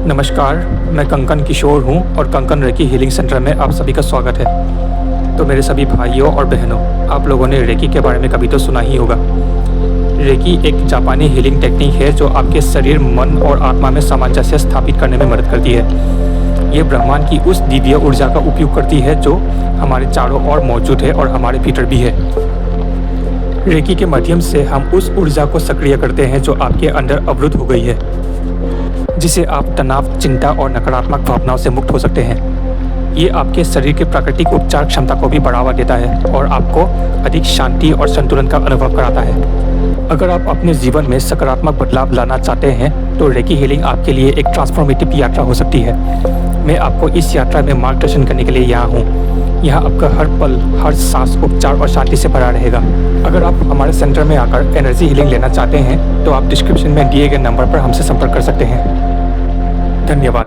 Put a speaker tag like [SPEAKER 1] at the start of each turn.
[SPEAKER 1] नमस्कार, मैं कंकन किशोर हूँ और कंकन रेकी हीलिंग सेंटर में आप सभी का स्वागत है। तो मेरे सभी भाइयों और बहनों, आप लोगों ने रेकी के बारे में कभी तो सुना ही होगा। रेकी एक जापानी हीलिंग टेक्निक है जो आपके शरीर, मन और आत्मा में सामंजस्य स्थापित करने में मदद करती है। ये ब्रह्मांड की उस दिव्य ऊर्जा का उपयोग करती है जो हमारे चारों ओर मौजूद है और हमारे भीतर भी है। रेकी के माध्यम से हम उस ऊर्जा को सक्रिय करते हैं जो आपके अंदर अवरुद्ध हो गई है, जिसे आप तनाव, चिंता और नकारात्मक भावनाओं से मुक्त हो सकते हैं। ये आपके शरीर के प्राकृतिक उपचार क्षमता को भी बढ़ावा देता है और आपको अधिक शांति और संतुलन का अनुभव कराता है। अगर आप अपने जीवन में सकारात्मक बदलाव लाना चाहते हैं तो रेकी हीलिंग आपके लिए एक ट्रांसफॉर्मेटिव यात्रा हो सकती है। मैं आपको इस यात्रा में मार्गदर्शन करने के लिए यहाँ हूँ। यहाँ आपका हर पल, हर सांस उपचार और शांति से भरा रहेगा। अगर आप हमारे सेंटर में आकर एनर्जी हीलिंग लेना चाहते हैं तो आप डिस्क्रिप्शन में दिए गए नंबर पर हमसे संपर्क कर सकते हैं। धन्यवाद।